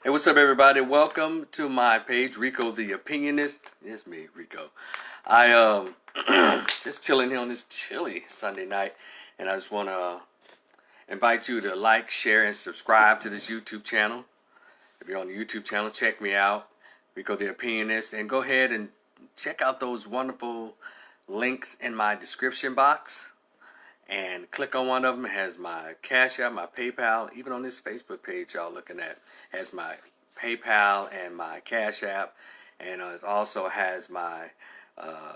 Hey, what's up, everybody? Welcome to my page, Rico the Opinionist. It's me, Rico. I just chilling here on this chilly Sunday night, and I just want to invite you to like, share, and subscribe to this YouTube channel. If you're on the YouTube channel, check me out, Rico the Opinionist, and go ahead and check out those wonderful links in my description box. And click on one of them. It has my Cash App, my PayPal. Even on this Facebook page y'all looking at, has my PayPal and my Cash App. And it also has my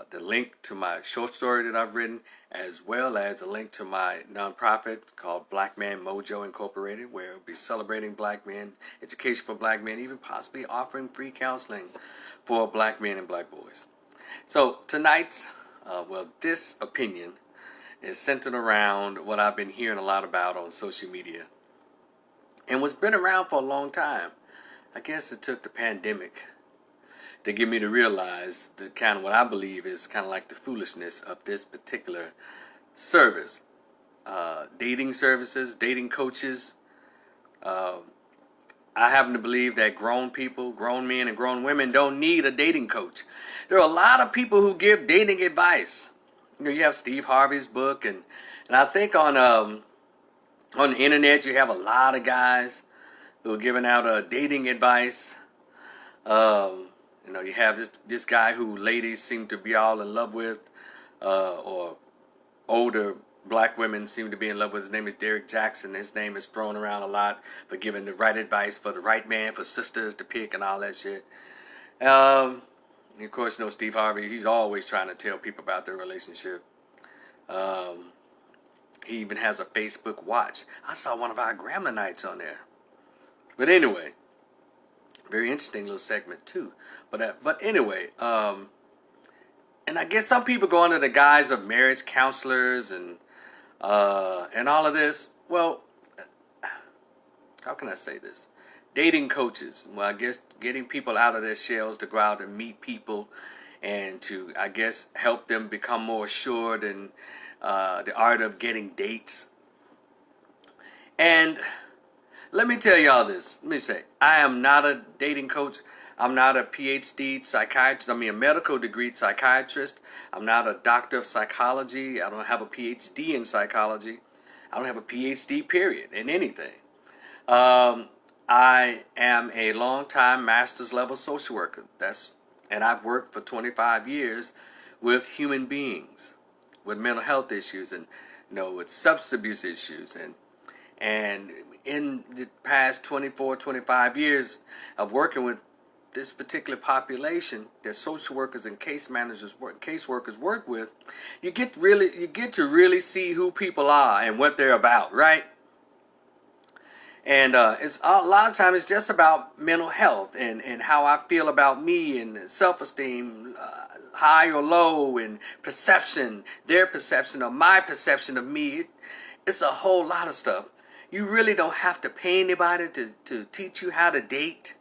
the link to my short story that I've written, as well as a link to my nonprofit called BlackManMojo Incorporated, where we'll be celebrating black men, education for black men, even possibly offering free counseling for black men and black boys. So tonight's, this opinion is centered around what I've been hearing a lot about on social media, and what's been around for a long time. I guess it took the pandemic to get me to realize the kind of what I believe is kind of like the foolishness of this particular service. Dating services, dating coaches. I happen to believe that grown people, grown men and grown women don't need a dating coach. There are a lot of people who give dating advice. You know, you have Steve Harvey's book, and I think on the internet you have a lot of guys who are giving out dating advice. You know, you have this guy who ladies seem to be all in love with, or older black women seem to be in love with. His name is Derek Jackson. His name is thrown around a lot for giving the right advice for the right man, for sisters to pick and all that shit. And of course, you know, Steve Harvey, he's always trying to tell people about their relationship. He even has a Facebook watch. I saw one of our Gremlinites on there. But anyway, very interesting little segment too. But anyway, and I guess some people go under the guise of marriage counselors and all of this. Well, how can I say this? Dating coaches. Well, I guess getting people out of their shells to go out and meet people and to, I guess, help them become more assured in the art of getting dates. And let me tell y'all this. Let me say, I am not a dating coach. I'm not a PhD psychiatrist. I mean, a medical degree psychiatrist. I'm not a doctor of psychology. I don't have a PhD in psychology. I don't have a PhD, period, in anything. I am a long-time master's level social worker. And I've worked for 25 years with human beings, with mental health issues, and with substance abuse issues, and in the past 24, 25 years of working with this particular population that social workers and caseworkers work with, you get to really see who people are and what they're about, right? And it's a lot of times it's just about mental health and how I feel about me and self-esteem, high or low, and perception, their perception or my perception of me. It's a whole lot of stuff. You really don't have to pay anybody to teach you how to date.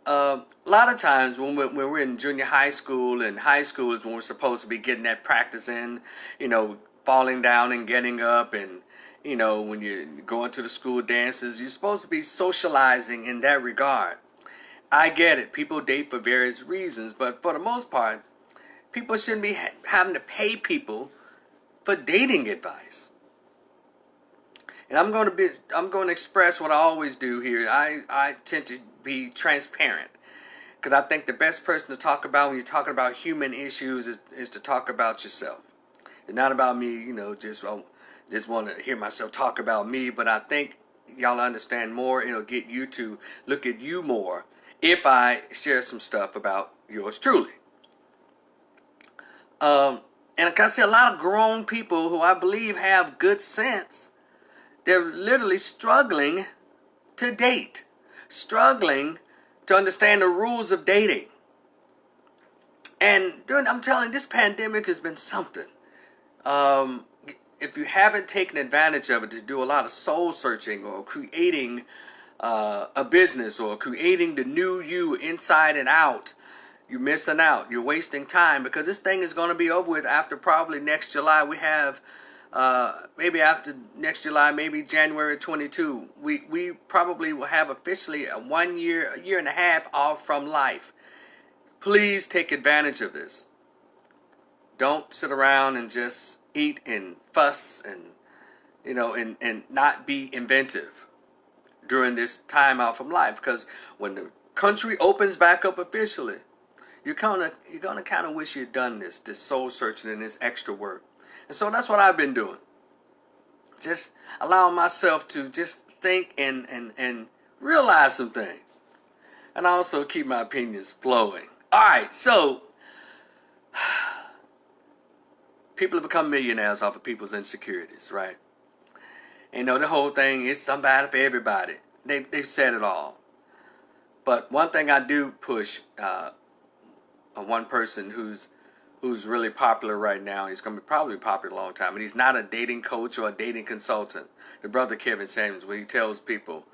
A lot of times when we're in junior high school, and high school is when we're supposed to be getting that practice in, falling down and getting up, and when you're going to the school dances, you're supposed to be socializing in that regard. I get it. People date for various reasons, but for the most part, people shouldn't be having to pay people for dating advice. And I'm going to express what I always do here. I tend to be transparent, because I think the best person to talk about when you're talking about human issues is to talk about yourself. It's not about me, just want to hear myself talk about me, but I think y'all understand more. It'll get you to look at you more if I share some stuff about yours truly. And like I see a lot of grown people who I believe have good sense, they're literally struggling to date, struggling to understand the rules of dating. And I'm telling you, this pandemic has been something. If you haven't taken advantage of it to do a lot of soul searching, or creating a business, or creating the new you inside and out, you're missing out. You're wasting time, because this thing is going to be over with after probably next July. We have maybe after next July, maybe January 22, we probably will have officially a year and a half off from life. Please take advantage of this. Don't sit around and just eat and fuss and, and not be inventive during this time out from life. Because when the country opens back up officially, you're gonna kind of wish you'd done this soul searching and this extra work. And so that's what I've been doing. Just allowing myself to just think and realize some things. And also keep my opinions flowing. All right, so people have become millionaires off of people's insecurities, right? And the whole thing is somebody for everybody. They've said it all. But one thing I do push, one person who's really popular right now, he's going to be probably popular a long time, and he's not a dating coach or a dating consultant. The brother Kevin Samuels, where he tells people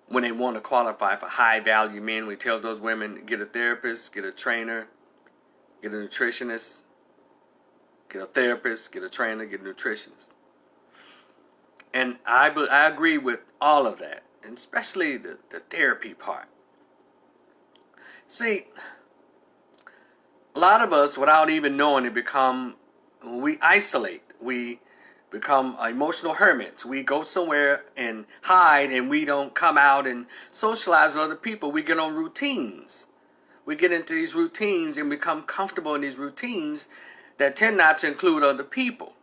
when they want to qualify for high value men, when he tells those women, get a therapist, get a trainer, get a nutritionist, get a therapist, get a trainer, get a nutritionist. And I agree with all of that, and especially the therapy part. See, a lot of us, without even knowing it, we isolate. We become emotional hermits. We go somewhere and hide, and we don't come out and socialize with other people. We get on routines. We get into these routines and become comfortable in these routines that tend not to include other people.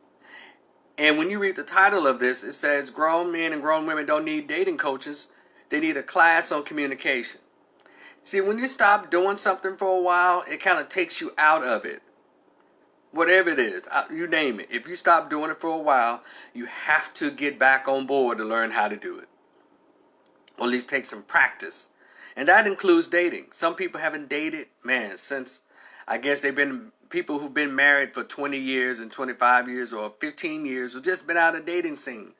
And when you read the title of this, it says grown men and grown women don't need dating coaches. They need a class on communication. See, when you stop doing something for a while, it kind of takes you out of it. Whatever it is, you name it. If you stop doing it for a while, you have to get back on board to learn how to do it. Or at least take some practice. And that includes dating. Some people haven't dated, since I guess they've been people who've been married for 20 years and 25 years or 15 years who just been out of the dating scene.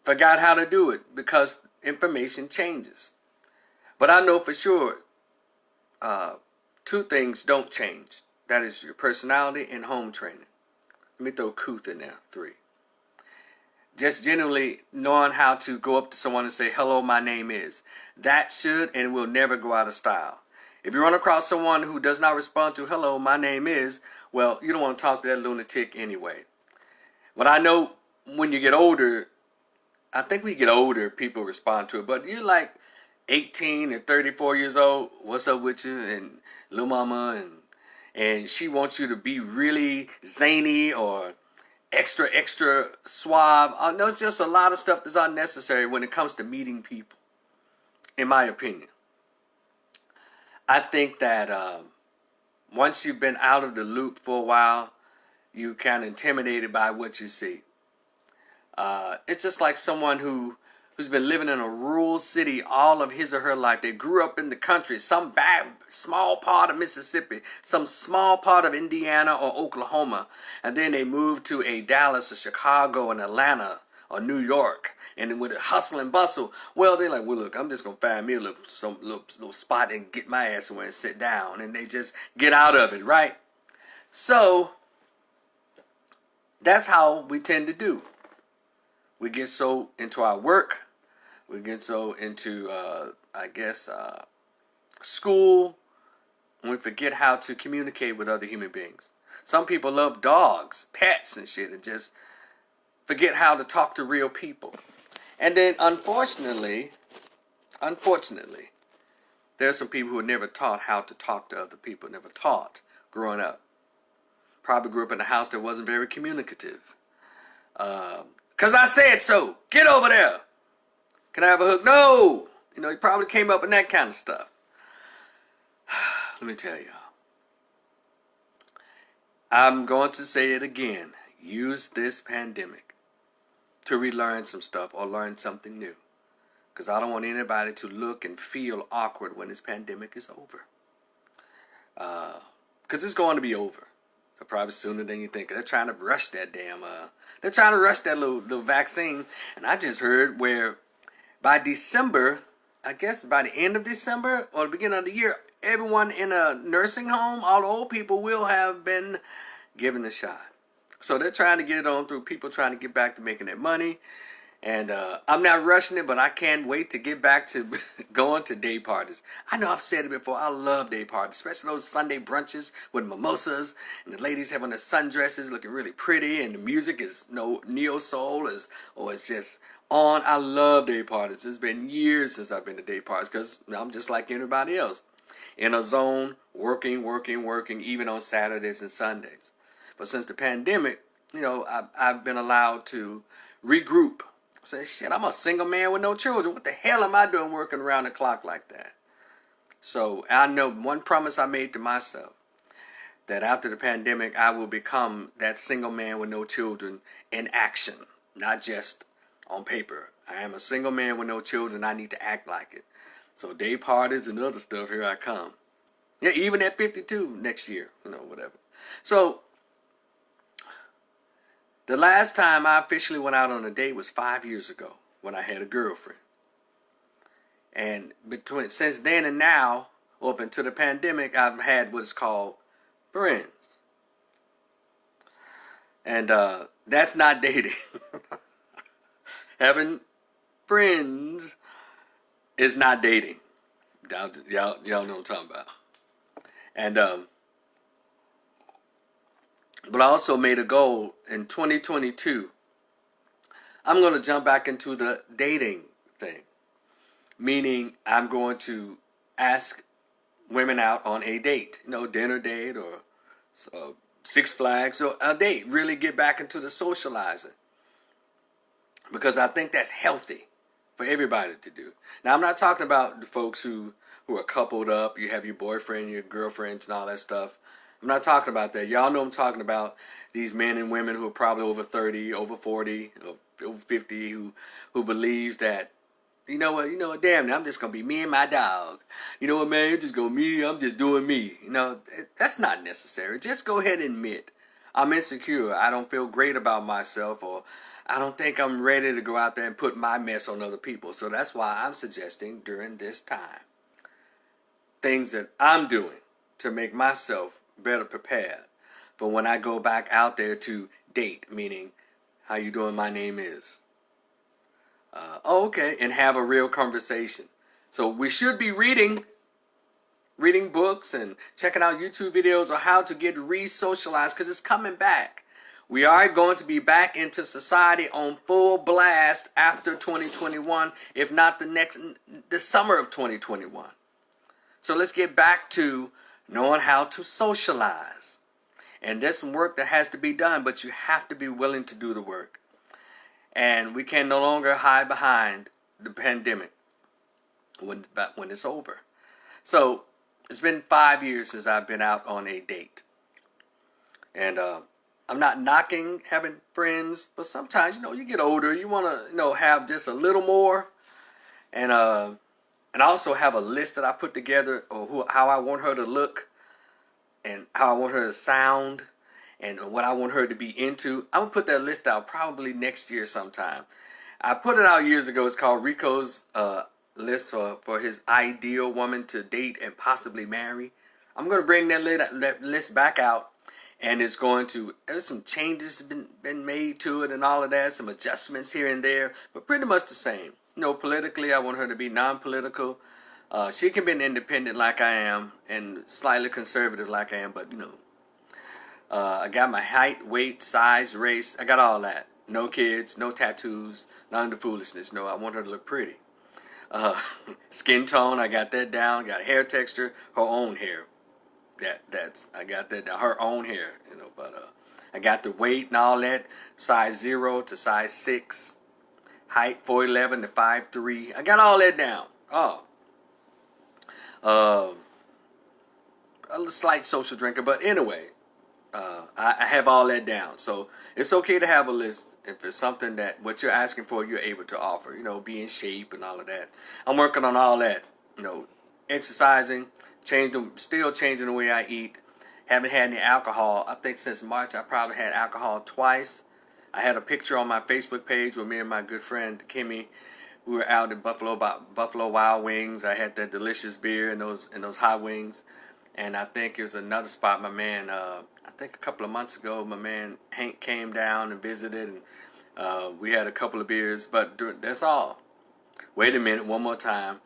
Forgot how to do it because information changes. But I know for sure two things don't change. That is your personality and home training. Let me throw Kuth in there, 3. Just generally knowing how to go up to someone and say, hello, my name is. That should and will never go out of style. If you run across someone who does not respond to, hello, my name is, well, you don't want to talk to that lunatic anyway. But I know when you get older, I think when you get older, people respond to it. But you're like 18 and 34 years old, what's up with you? And little mama, and she wants you to be really zany or extra suave. There's just a lot of stuff that's unnecessary when it comes to meeting people, in my opinion. I think that once you've been out of the loop for a while, you kind of intimidated by what you see. It's just like someone who's been living in a rural city all of his or her life. They grew up in the country, some small part of Mississippi, some small part of Indiana or Oklahoma, and then they moved to a Dallas or Chicago and Atlanta or New York, and with a hustle and bustle, well, they're like, well, look, I'm just going to find me a little spot and get my ass somewhere and sit down, and they just get out of it, right? So that's how we tend to do. We get so into our work, we get so into, school, and we forget how to communicate with other human beings. Some people love dogs, pets, and shit, and just forget how to talk to real people. And then, unfortunately, there's some people who are never taught how to talk to other people, never taught growing up. Probably grew up in a house that wasn't very communicative. 'Cause I said so. Get over there. Can I have a hug? No. You probably came up with that kind of stuff. Let me tell y'all. I'm going to say it again. Use this pandemic to relearn some stuff or learn something new. Because I don't want anybody to look and feel awkward when this pandemic is over. Because it's going to be over. Probably sooner than you think. They're trying to rush that they're trying to rush that little vaccine. And I just heard where by December, I guess by the end of December or the beginning of the year, everyone in a nursing home, all the old people will have been given the shot. So they're trying to get it on through people trying to get back to making their money. And I'm not rushing it, but I can't wait to get back to going to day parties. I know I've said it before. I love day parties, especially those Sunday brunches with mimosas and the ladies having their sundresses looking really pretty, and the music is no neo soul, or it's just on. I love day parties. It's been years since I've been to day parties because I'm just like anybody else, in a zone, working, even on Saturdays and Sundays. But since the pandemic, I've been allowed to regroup. Say, shit, I'm a single man with no children. What the hell am I doing working around the clock like that? So I know one promise I made to myself, that after the pandemic, I will become that single man with no children in action, not just on paper. I am a single man with no children. I need to act like it. So day parties and other stuff, here I come. Yeah, even at 52 next year, whatever. So the last time I officially went out on a date was 5 years ago when I had a girlfriend. And since then and now, up until the pandemic, I've had what's called friends. And that's not dating. Having friends is not dating. Y'all know what I'm talking about. And but I also made a goal in 2022. I'm going to jump back into the dating thing. Meaning I'm going to ask women out on a date. Dinner date or Six Flags or a date. Really get back into the socializing. Because I think that's healthy for everybody to do. Now, I'm not talking about the folks who are coupled up. You have your boyfriend, your girlfriends, and all that stuff. I'm not talking about that. Y'all know I'm talking about these men and women who are probably over 30, over 40, over 50, who believes that, you know what, damn, I'm just going to be me and my dog. You know what, man, it's just going to me, I'm just doing me. That's not necessary. Just go ahead and admit, I'm insecure. I don't feel great about myself, or I don't think I'm ready to go out there and put my mess on other people. So that's why I'm suggesting during this time, things that I'm doing to make myself better prepared for when I go back out there to date, meaning, how you doing, my name is. Okay, and have a real conversation. So we should be reading books and checking out YouTube videos on how to get re-socialized, because it's coming back. We are going to be back into society on full blast after 2021, if not the summer of 2021. So let's get back to knowing how to socialize. And there's some work that has to be done, but you have to be willing to do the work. And we can no longer hide behind the pandemic when it's over. So it's been 5 years since I've been out on a date. And I'm not knocking having friends, but sometimes, you get older, you want to, have just a little more. And also have a list that I put together of how I want her to look and how I want her to sound and what I want her to be into. I'm going to put that list out probably next year sometime. I put it out years ago. It's called Rico's list for his ideal woman to date and possibly marry. I'm going to bring that list back out, and there's some changes been made to it and all of that, some adjustments here and there, but pretty much the same. Politically, I want her to be non-political. She can be an independent like I am and slightly conservative like I am, but, I got my height, weight, size, race. I got all that. No kids, no tattoos, none of the foolishness. No, I want her to look pretty. Skin tone, I got that down. Got hair texture, her own hair. I got that down. Her own hair, but I got the weight and all that. Size 0 to size 6. Height 4'11" to 5'3". I got all that down. A slight social drinker, but anyway, I have all that down. So it's okay to have a list if it's something that what you're asking for, you're able to offer. Be in shape and all of that. I'm working on all that. Exercising, still changing the way I eat. Haven't had any alcohol. I think since March I probably had alcohol twice. I had a picture on my Facebook page with me and my good friend Kimmy. We were out at Buffalo Wild Wings. I had that delicious beer and those hot wings. And I think there's another spot my man, I think a couple of months ago, my man Hank came down and visited, and we had a couple of beers, but that's all. Wait a minute, one more time.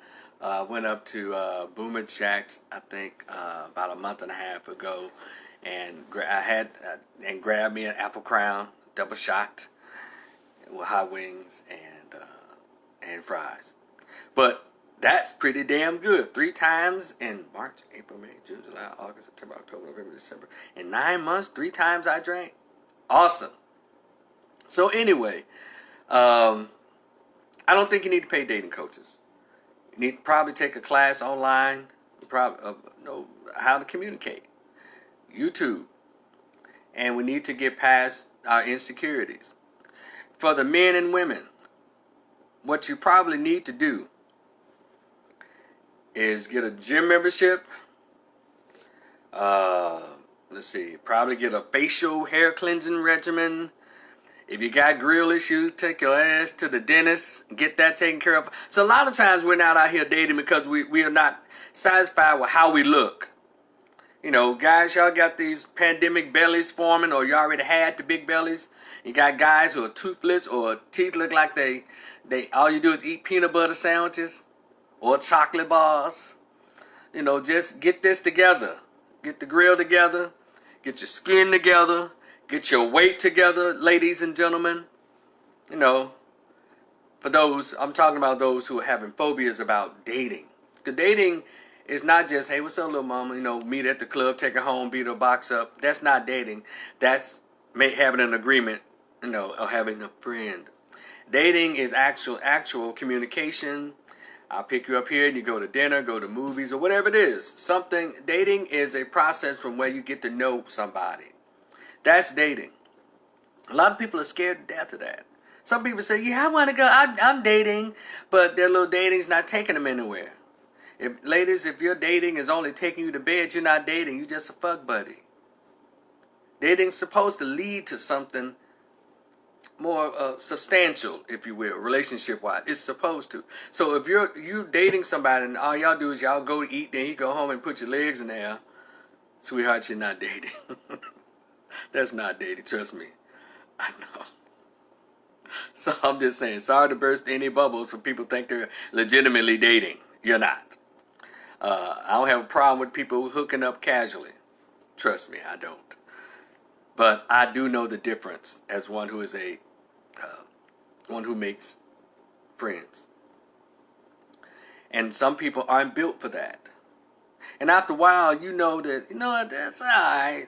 Went up to Boomer Jack's, I think, about a month and a half ago, and and grabbed me an apple crown, double shot, with hot wings and fries. But that's pretty damn good. 3 times in March, April, May, June, July, August, September, October, November, December. In 9 months, 3 times I drank. Awesome. So anyway, I don't think you need to pay dating coaches. You need to probably take a class online. Probably know how to communicate. YouTube. And we need to get past our insecurities. For the men and women, what you probably need to do is get a gym membership. Let's see, probably get a facial hair cleansing regimen. If you got grill issues, take your ass to the dentist and get that taken care of. So a lot of times we're not out here dating because we are not satisfied with how we look. You know, guys, y'all got these pandemic bellies forming, or you already had the big bellies. You got guys who are toothless or teeth look like they all you do is eat peanut butter sandwiches or chocolate bars. You know, just get this together. Get the grill together. Get your skin together. Get your weight together, ladies and gentlemen. You know, for those, I'm talking about those who are having phobias about dating. Because dating is not just, hey, what's up, little mama? You know, meet at the club, take her home, beat her box up. That's not dating. That's having an agreement, you know, or having a friend. Dating is actual communication. I'll pick you up here and you go to dinner, go to movies, or whatever it is. Dating is a process from where you get to know somebody. That's dating. A lot of people are scared to death of that. Some people say, yeah, I want to go, I'm dating, but their little dating's not taking them anywhere. Ladies, if your dating is only taking you to bed, you're not dating, you're just a fuck buddy. Dating's supposed to lead to something more substantial, if you will, relationship-wise. It's supposed to. So if you dating somebody and all y'all do is y'all go eat, then you go home and put your legs in the air, sweetheart, you're not dating. That's not dating, trust me. I know. So I'm just saying, sorry to burst any bubbles when people think they're legitimately dating. You're not. I don't have a problem with people hooking up casually. Trust me, I don't. But I do know the difference as one who is one who makes friends. And some people aren't built for that. And after a while, you know that, you know what, that's all right.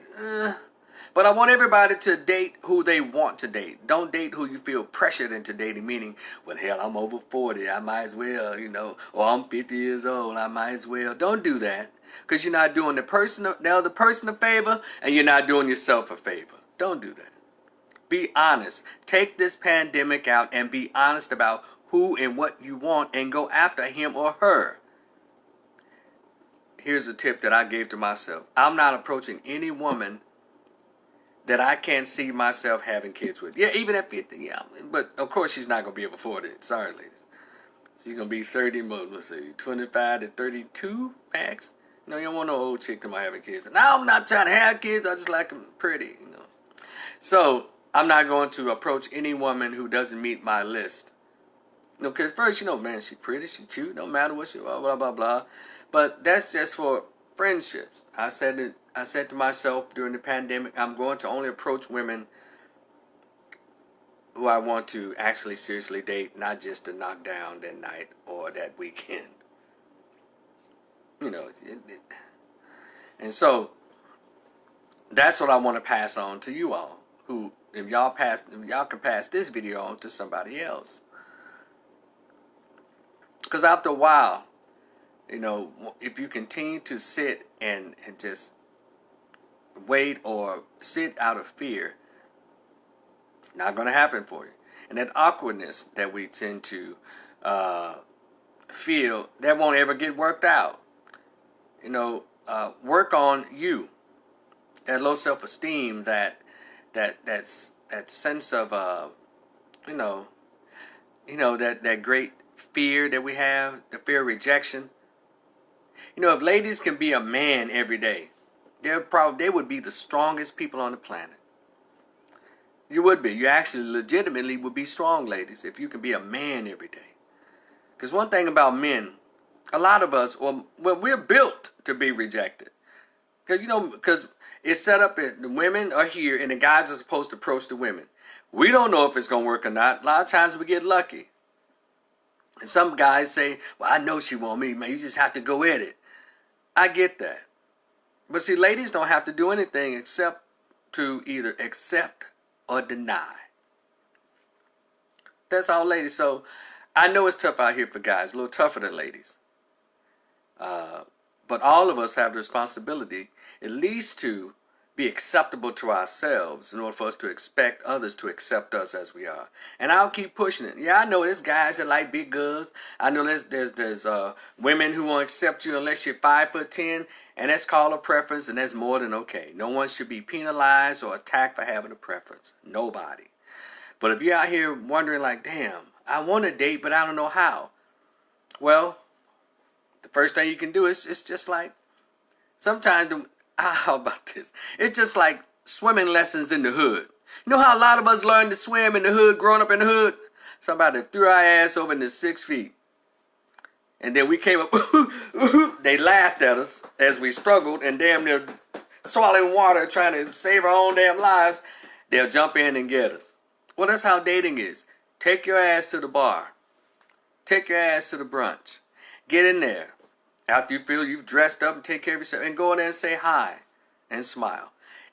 But I want everybody to date who they want to date. Don't date who you feel pressured into dating, meaning, well, hell, I'm over 40, I might as well, you know, or I'm 50 years old, I might as well. Don't do that, because you're not doing the other person a favor, and you're not doing yourself a favor. Don't do that. Be honest. Take this pandemic out and be honest about who and what you want and go after him or her. Here's a tip that I gave to myself. I'm not approaching any woman that I can't see myself having kids with. Yeah, even at 50, yeah. But, of course, she's not going to be able to afford it. Sorry, ladies. She's going to be 30, let's see, 25 to 32 max. You know, you don't want no old chick to having kids. Now, I'm not trying to have kids. I just like them pretty, you know. So, I'm not going to approach any woman who doesn't meet my list. You know, because first, you know, man, she's pretty, she's cute. Don't matter what she, blah, blah, blah, blah. But that's just for friendships. I said to myself during the pandemic, I'm going to only approach women who I want to actually seriously date, not just to knock down that night or that weekend. You know, and so that's what I want to pass on to you all. Who, if y'all can pass this video on to somebody else. Because after a while, you know, if you continue to sit and just wait or sit out of fear, not going to happen for you. And that awkwardness that we tend to feel, that won't ever get worked out. You know, work on you. That low self-esteem, that sense of, you know, that great fear that we have, the fear of rejection. You know, if ladies can be a man every day, they would be the strongest people on the planet. You would be. You actually legitimately would be strong, ladies, if you can be a man every day. Because one thing about men, a lot of us, well, we're built to be rejected. Because it's set up that the women are here and the guys are supposed to approach the women. We don't know if it's going to work or not. A lot of times we get lucky. And some guys say, well, I know she want me, man. You just have to go at it. I get that. But see, ladies don't have to do anything except to either accept or deny. That's all, ladies. So I know it's tough out here for guys, a little tougher than ladies. But all of us have the responsibility at least to be acceptable to ourselves in order for us to expect others to accept us as we are. And I'll keep pushing it. Yeah, I know there's guys that like big girls. I know there's women who won't accept you unless you're 5'10", and that's called a preference, and that's more than okay. No one should be penalized or attacked for having a preference. Nobody. But if you're out here wondering like, damn, I want to date, but I don't know how. Well, the first thing you can do is, it's just like, sometimes, how about this? It's just like swimming lessons in the hood. You know how a lot of us learned to swim in the hood, growing up in the hood? Somebody threw our ass over into 6 feet. And then we came up, they laughed at us as we struggled and damn near swallowing water trying to save our own damn lives. They'll jump in and get us. Well, that's how dating is. Take your ass to the bar. Take your ass to the brunch. Get in there. After you feel you've dressed up and take care of yourself, and go in there and say hi and smile.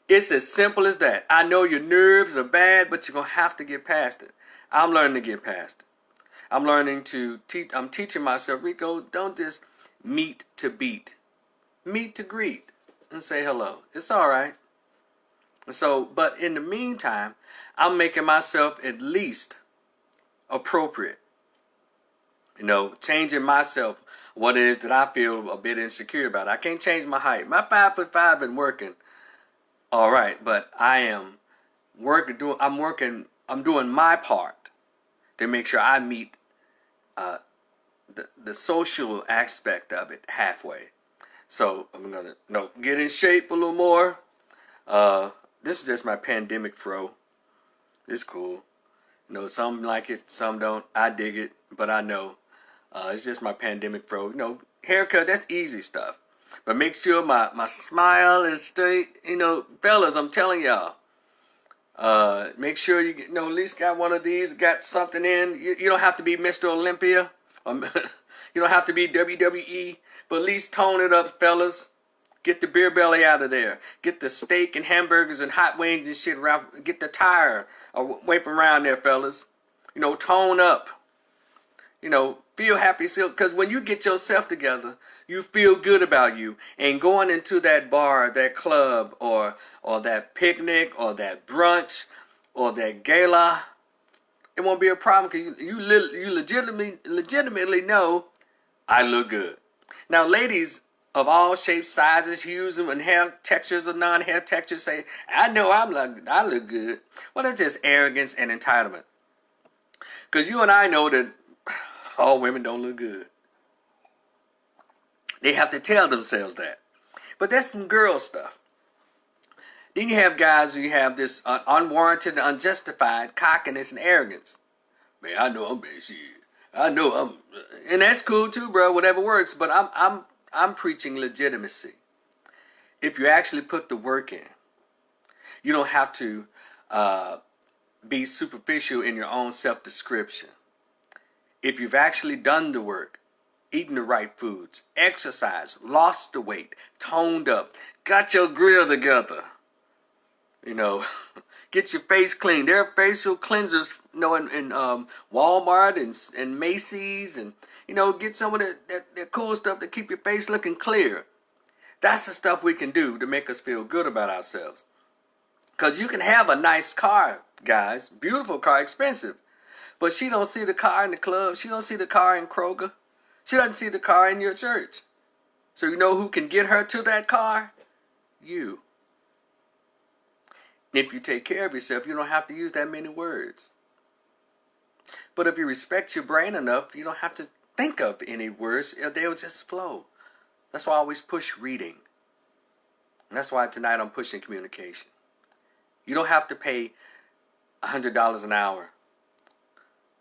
It's as simple as that. I know your nerves are bad, but you're going to have to get past it. I'm learning to get past it. I'm learning to teach. I'm teaching myself, Rico, don't just meet to beat. Meet to greet and say hello. It's all right. So, but in the meantime, I'm making myself at least appropriate. Changing myself, what it is that I feel a bit insecure about. I can't change my height. My 5'5" been working all right, but I am I'm doing my part to make sure I meet the social aspect of it halfway. So I'm gonna get in shape a little more. This is just my pandemic fro. It's cool. Some like it, some don't. I dig it, but I know. It's just my pandemic fro. Haircut, that's easy stuff. But make sure my smile is straight. Fellas, I'm telling y'all. Make sure you get, at least got one of these, got something in. You don't have to be Mr. Olympia. You don't have to be WWE. But at least tone it up, fellas. Get the beer belly out of there. Get the steak and hamburgers and hot wings and shit around. Get the tire away from around there, fellas. Tone up. Feel happy. Because when you get yourself together, you feel good about you. And going into that bar, that club, or that picnic, or that brunch, or that gala, it won't be a problem because you legitimately know I look good. Now, ladies of all shapes, sizes, hues, and hair textures or non-hair textures say, I know I look good. Well, that's just arrogance and entitlement. Because you and I know that all women don't look good. They have to tell themselves that. But that's some girl stuff. Then you have guys who have this unwarranted, unjustified cockiness and arrogance. Man, I know I'm bad shit. I know I'm, and that's cool too, bro. Whatever works. But I'm preaching legitimacy. If you actually put the work in, you don't have to be superficial in your own self-description. If you've actually done the work, eaten the right foods, exercised, lost the weight, toned up, got your grill together, get your face clean. There are facial cleansers, in Walmart and Macy's, and get some of that cool stuff to keep your face looking clear. That's the stuff we can do to make us feel good about ourselves. Because you can have a nice car, guys, beautiful car, expensive. But she don't see the car in the club. She don't see the car in Kroger. She doesn't see the car in your church. So you know who can get her to that car? You. If you take care of yourself, you don't have to use that many words. But if you respect your brain enough, you don't have to think of any words. They'll just flow. That's why I always push reading. And that's why tonight I'm pushing communication. You don't have to pay $100 an hour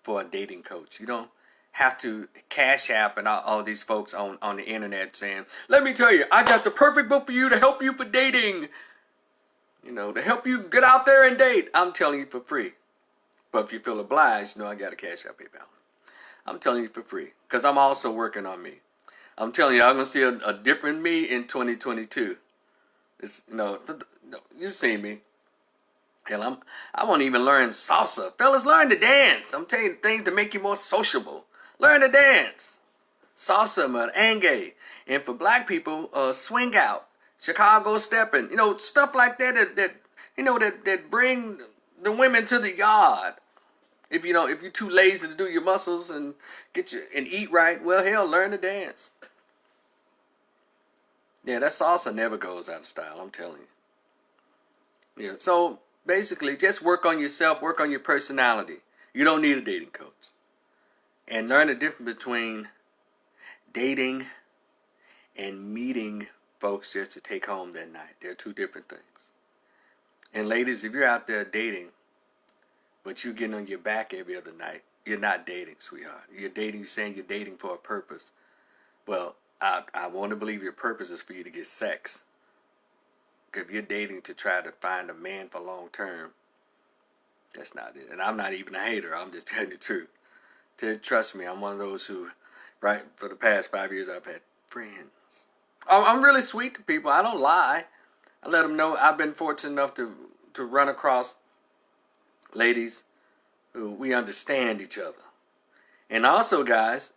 for a dating coach. You don't have to cash app and all these folks on the internet saying, let me tell you, I got the perfect book for you to help you for dating. You know, to help you get out there and date. I'm telling you for free. But if you feel obliged, I got a cash app PayPal. I'm telling you for free. Because I'm also working on me. I'm telling you, I'm going to see a different me in 2022. It's, you've seen me. Hell, I won't even learn salsa. Fellas, learn to dance. I'm telling you things to make you more sociable. Learn to dance. Salsa, merengue. And for black people, swing out. Chicago stepping. Stuff like that that bring the women to the yard. If you're too lazy to do your muscles and and eat right, well, hell, learn to dance. Yeah, that salsa never goes out of style, I'm telling you. Yeah, so basically, just work on yourself, work on your personality. You don't need a dating coach. And learn the difference between dating and meeting folks just to take home that night. They're two different things. And ladies, if you're out there dating, but you're getting on your back every other night, you're not dating, sweetheart. You're saying you're dating for a purpose. Well, I want to believe your purpose is for you to get sex. Because if you're dating to try to find a man for long term, that's not it. And I'm not even a hater. I'm just telling you the truth. Trust me, I'm one of those who, right, for the past 5 years, I've had friends. I'm really sweet to people. I don't lie. I let them know I've been fortunate enough to run across ladies who we understand each other. And also, guys,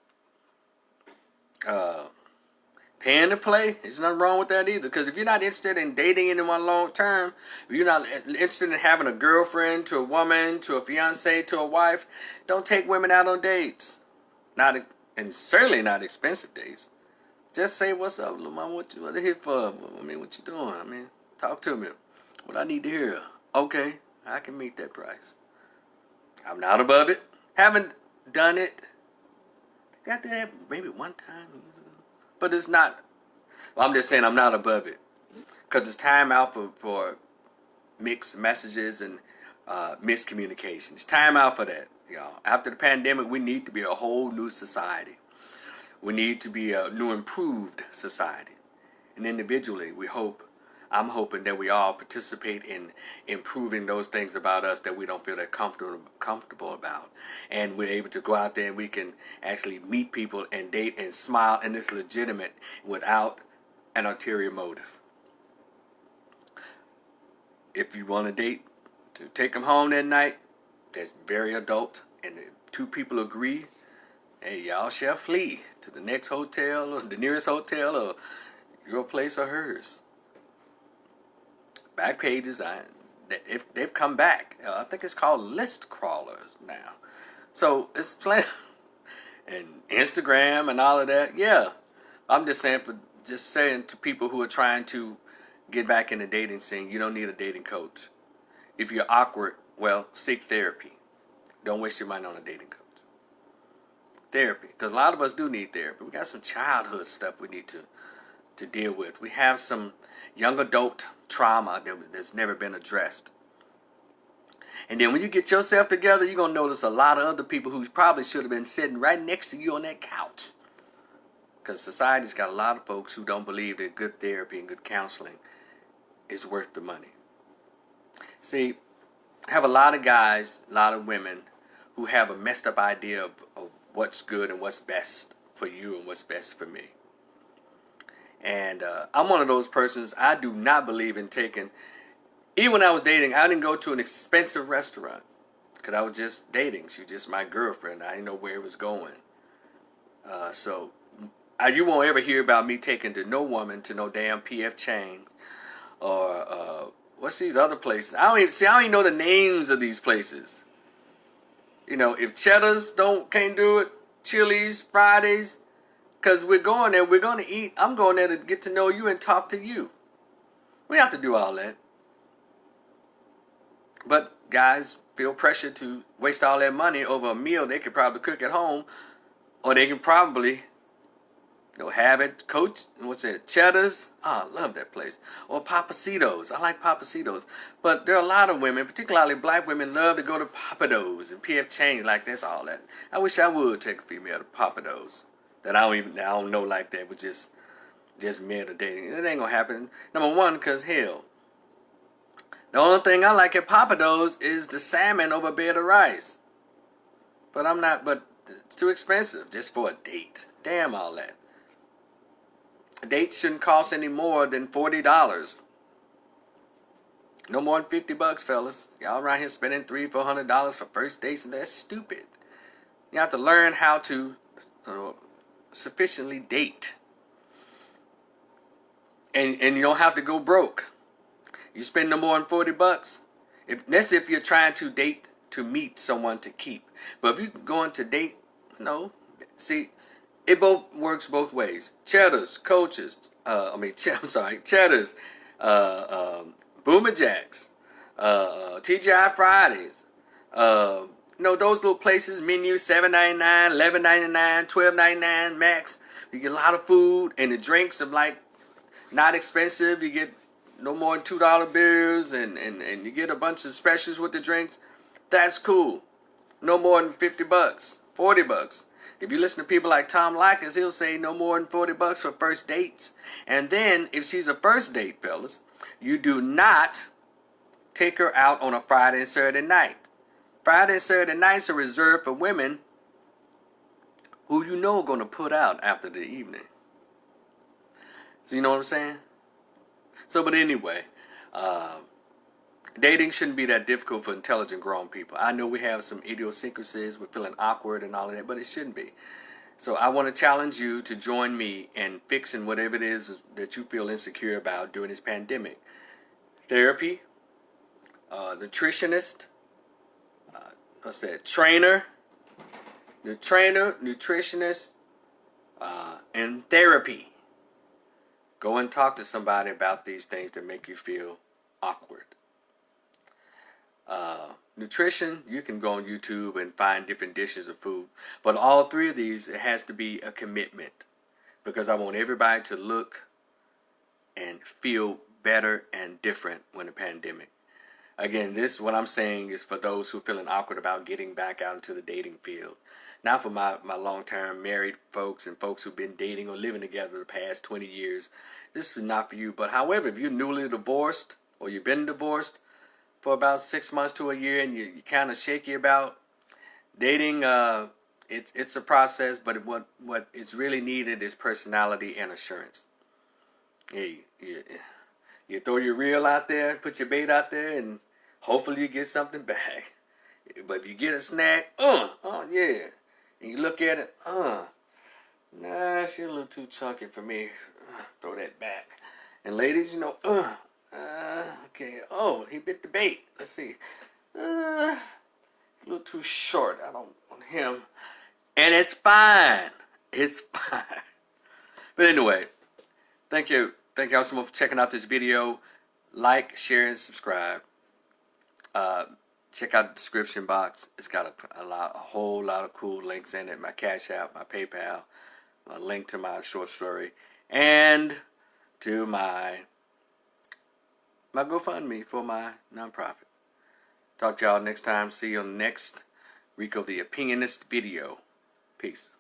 paying to play, there's nothing wrong with that either. Because if you're not interested in dating anyone long term, if you're not interested in having a girlfriend to a woman, to a fiance, to a wife, don't take women out on dates. And certainly not expensive dates. Just say, what's up, little mama? What you here for? What you doing? Talk to me. What I need to hear. Okay, I can meet that price. I'm not above it. Haven't done it. Got to have maybe one time. But it's not. Well, I'm just saying I'm not above it. Because it's time out for mixed messages and miscommunication. It's time out for that. Y'all. After the pandemic, we need to be a whole new society. We need to be a new improved society. And individually, I'm hoping that we all participate in improving those things about us that we don't feel that comfortable about. And we're able to go out there and we can actually meet people and date and smile, and it's legitimate without an ulterior motive. If you want to date, to take them home that night, that's very adult. And if two people agree, hey, y'all shall flee to the next hotel or the nearest hotel or your place or hers. Back pages, if they've come back, I think it's called list crawlers now. So it's plenty, and Instagram and all of that. Yeah, I'm just saying to people who are trying to get back in the dating scene, you don't need a dating coach. If you're awkward, well, seek therapy. Don't waste your money on a dating coach. Therapy, because a lot of us do need therapy. We got some childhood stuff we need to deal with. We have some young adult trauma that's never been addressed. And then when you get yourself together, you're going to notice a lot of other people who probably should have been sitting right next to you on that couch. Because society's got a lot of folks who don't believe that good therapy and good counseling is worth the money. See, I have a lot of guys, a lot of women who have a messed up idea of what's good and what's best for you and what's best for me. And I'm one of those persons, I do not believe in taking, even when I was dating, I didn't go to an expensive restaurant. Because I was just dating. She was just my girlfriend. I didn't know where it was going. So you won't ever hear about me taking to no woman to no damn PF Chang's. Or what's these other places? I don't even know the names of these places. If Cheddar's can't do it, Chili's, Fridays, because we're going there, we're going to eat. I'm going there to get to know you and talk to you. We have to do all that. But guys feel pressure to waste all their money over a meal they could probably cook at home, or they can probably You know, Habit, Coach, what's it, Cheddar's. Oh, I love that place. Or Papacitos. I like Papacitos. But there are a lot of women, particularly black women, love to go to Papados and PF Chang's. Like, that's all that. I wish I would take a female to Papados. That I don't know like that, but just men or dating. It ain't gonna happen. Number one, cause hell, the only thing I like at Papados is the salmon over a bed of rice. But it's too expensive just for a date. Damn all that. A date shouldn't cost any more than $40. No more than $50, fellas. Y'all around here spending $300-400 for first dates, and that's stupid. You have to learn how to sufficiently date. And you don't have to go broke. You spend no more than $40. That's if you're trying to date to meet someone to keep. But if you're going to date, see, it both works both ways. Cheddar's, Coaches, Cheddar's, Boomer Jacks, TGI Fridays, those little places, menu $7.99, $11.99, $12.99 max. You get a lot of food, and the drinks are like not expensive. You get no more than $2 beers, and you get a bunch of specials with the drinks. That's cool. No more than $50, $40. If you listen to people like Tom Likas, he'll say no more than $40 for first dates. And then, if she's a first date, fellas, you do not take her out on a Friday and Saturday night. Friday and Saturday nights are reserved for women who you know are going to put out after the evening. So you know what I'm saying? So, but anyway, dating shouldn't be that difficult for intelligent grown people. I know we have some idiosyncrasies, we're feeling awkward and all of that, but it shouldn't be. So I want to challenge you to join me in fixing whatever it is that you feel insecure about during this pandemic. Therapy, nutritionist, trainer, nutritionist, and therapy. Go and talk to somebody about these things that make you feel awkward. Nutrition, you can go on YouTube and find different dishes of food. But all three of these, it has to be a commitment. Because I want everybody to look and feel better and different when the pandemic. Again, what I'm saying is for those who are feeling awkward about getting back out into the dating field. Not for my long-term married folks and folks who've been dating or living together the past 20 years. This is not for you. But however, if you're newly divorced or you've been divorced for about 6 months to a year and you're kind of shaky about dating, it's a process. But what it's really needed is personality and assurance. You throw your reel out there, put your bait out there, and hopefully you get something back. But if you get a snag, yeah. And you look at it, nah, she's a little too chunky for me. Throw that back. And ladies, okay. Oh, he bit the bait. Let's see. A little too short. I don't want him. And it's fine. It's fine. But anyway, thank you. Thank y'all so much for checking out this video. Like, share, and subscribe. Check out the description box. It's got a whole lot of cool links in it. My Cash App, my PayPal, a link to my short story, and to my GoFundMe for my nonprofit. Talk to y'all next time. See you on the next Rico the Opinionist video. Peace.